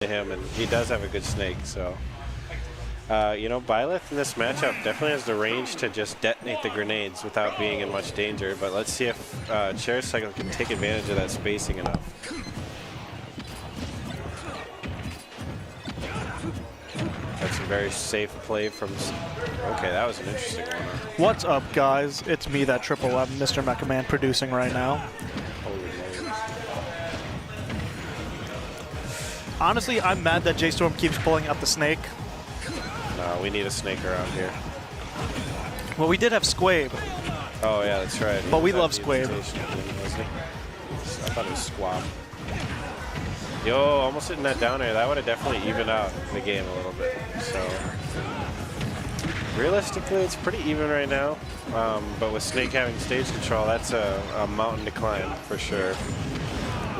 him, and he does have a good snake, so. You know, Byleth in this matchup definitely has the range to just detonate the grenades without being in much danger, but let's see if Chair Cycle can take advantage of that spacing enough. That's a very safe play from... Okay, that was an interesting one. What's up, guys? It's me, that Triple M, Mr. Mecha Man, producing right now. Holy moly. Honestly, I'm mad that J-Storm keeps pulling out the snake. No, we need a snake around here. Well, we did have Squabe. Oh, yeah, that's right. But we love Squabe. I thought it was Squab. Yo, almost hitting that down air. That would have definitely evened out the game a little bit. So, realistically, it's pretty even right now. But with Snake having stage control, that's a mountain to climb for sure.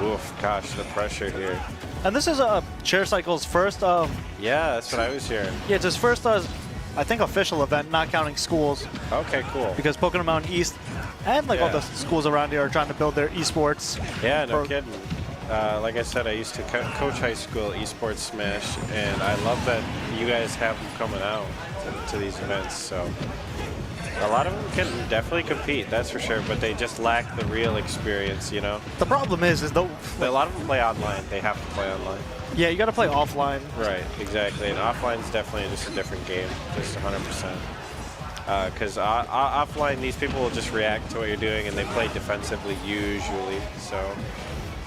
Oof, gosh, the pressure here. And this is Chair Cycle's first... Yeah, that's what I was hearing. Yeah, it's his first, I think, official event, not counting schools. Okay, cool. Because Pokemon Mountain East and like all the schools around here are trying to build their esports. Yeah, no kidding. Like I said, I used to coach high school esports Smash, and I love that you guys have them coming out to these events. So a lot of them can definitely compete, that's for sure, but they just lack the real experience, you know? The problem is a lot of them play online. They have to play online. Yeah, you got to play offline. Right, exactly. And offline is definitely just a different game, just 100%. Because offline, these people will just react to what you're doing, and they play defensively usually. So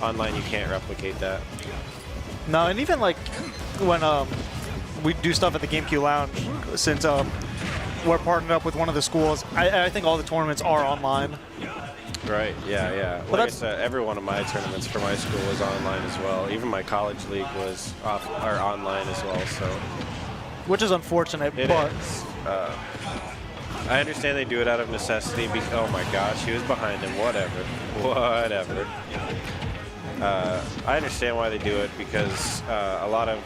online, you can't replicate that. No, and even like when we do stuff at the GameCube Lounge, since we're partnered up with one of the schools, I think all the tournaments are online. Right, yeah. Well, like I said, every one of my tournaments for my school was online as well. Even my college league was online as well, so. Which is unfortunate, but. I understand they do it out of necessity. Oh my gosh, he was behind him. Whatever. I understand why they do it because a lot of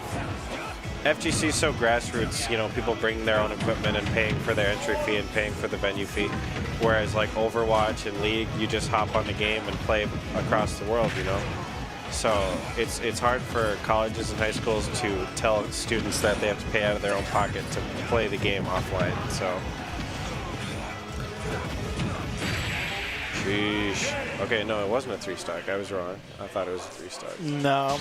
FGC is so grassroots. You know, people bring their own equipment and paying for their entry fee and paying for the venue fee. Whereas like Overwatch and League, you just hop on the game and play across the world. You know, so it's hard for colleges and high schools to tell students that they have to pay out of their own pocket to play the game offline. So. Sheesh. Okay, no, it wasn't a 3-stock. I was wrong. I thought it was a 3-stock. No.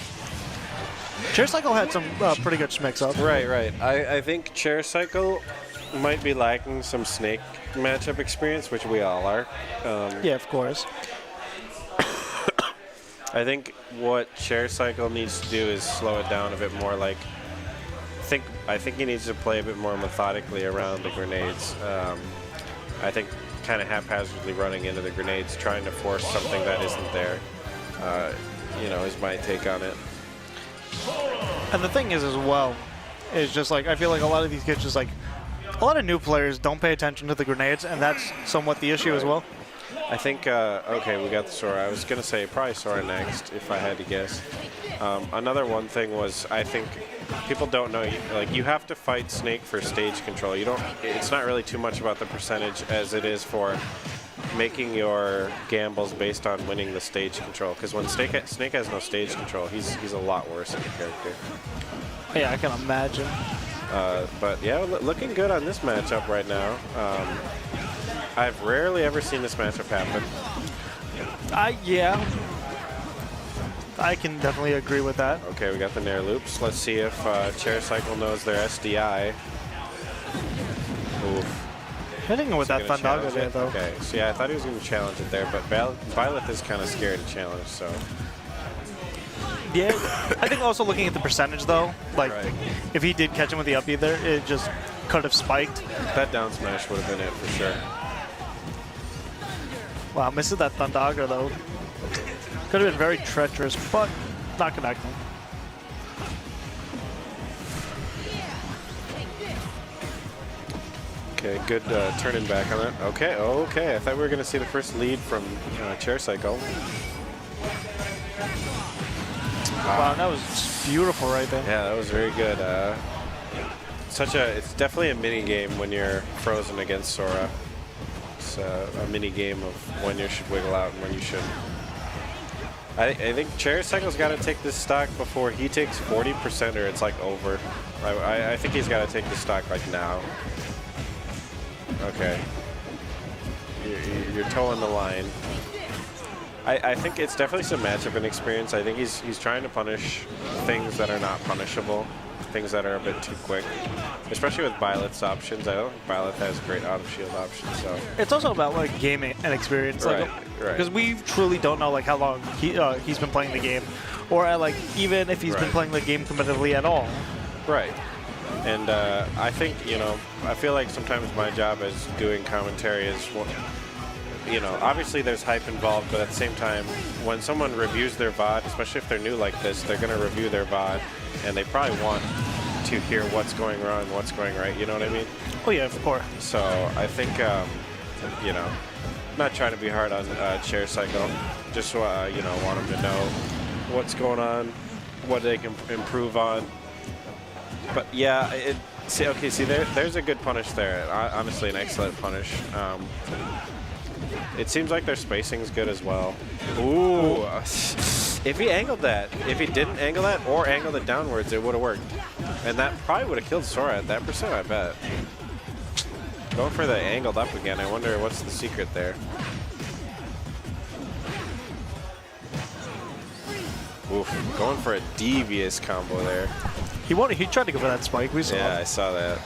Chair Cycle had some pretty good mix-ups. Right. I think Chair Cycle might be lacking some Snake matchup experience, which we all are. Yeah, of course. I think what Chair Cycle needs to do is slow it down a bit more. Like, I think he needs to play a bit more methodically around the grenades. I think kind of haphazardly running into the grenades, trying to force something that isn't there, you know, is my take on it. And the thing is as well, is just like, I feel like a lot of these kids just like, a lot of new players don't pay attention to the grenades, and that's somewhat the issue as well. I think, okay, we got the Sora. I was going to say probably Sora next, if I had to guess. Another one thing was, I think people don't know, like, you have to fight Snake for stage control. It's not really too much about the percentage as it is for making your gambles based on winning the stage control. Because when Snake has no stage control, he's a lot worse of a character. Yeah, I can imagine. But yeah, looking good on this matchup right now. I've rarely ever seen this matchup happen. Yeah. I can definitely agree with that. Okay, we got the Nair loops. Let's see if Chair Cycle knows their SDI. Oof. Hitting him with that Thundaga there, though. Okay, so yeah, I thought he was going to challenge it there, but Byleth is kind of scared to challenge, so. Yeah, I think also looking at the percentage, though, like, if he did catch him with the up either, it just could have spiked. That down smash would have been it for sure. Wow, misses that Thundaga, though. Could have been very treacherous, but not connecting. Okay, good turning back on it. Okay, I thought we were going to see the first lead from Chair Cycle. Wow, that was beautiful right there. Yeah, that was very good. It's definitely a mini game when you're frozen against Sora. It's a mini game of when you should wiggle out and when you shouldn't. I think Chair Cycle's got to take this stock before he takes 40% or it's like over. I think he's got to take the stock like now. Okay. You're towing the line. I think it's definitely some matchup inexperience. I think he's trying to punish things that are not punishable, things that are a bit too quick, especially with Byleth's options. I don't think Byleth has great out-of-shield options. So It's also about like gaming and experience, Right, like, right. because we truly don't know like how long he's been playing the game, or like even if he's been Right. playing the game competitively at all. Right. And I think, I feel like sometimes my job as doing commentary is, obviously there's hype involved, but at the same time, when someone reviews their VOD, especially if they're new like this, they're going to review their VOD, and they probably want to hear what's going wrong, what's going right, you know what I mean? Oh yeah, of course. So I think, not trying to be hard on Chair Cycle, just, want them to know what's going on, what they can improve on. But yeah, there's a good punish there. Honestly, an excellent punish. It seems like their spacing is good as well. Ooh, if he angled that, if he didn't angle that or angled it downwards, it would have worked. And that probably would have killed Sora at that %, I bet. Going for the angled up again. I wonder what's the secret there. Oof, going for a devious combo there. He tried to go for that spike. We saw. Yeah, I saw that.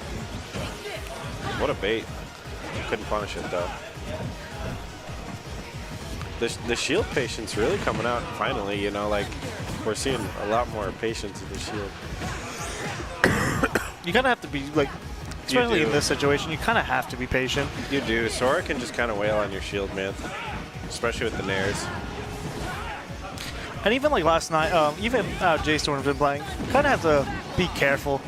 What a bait. Couldn't punish it though. The shield patience really coming out finally, like we're seeing a lot more patience in the shield. You kind of have to be like, especially in do. this situation, you kind of have to be patient. You do. Sora can just kind of wail on your shield, man. Especially with the nairs. And even like last night, even J-Storm's been playing, you kind of have to be careful,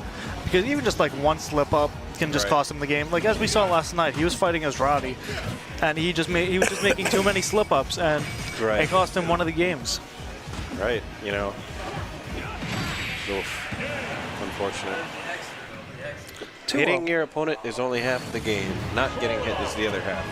because even just like one slip up can just Right. cost him the game. Like as we saw last night, he was fighting as Rowdy, and he was just making too many slip ups, and Right. it cost him one of the games. Right, Oof. Unfortunate. Hitting your opponent is only half the game. Not getting hit is the other half.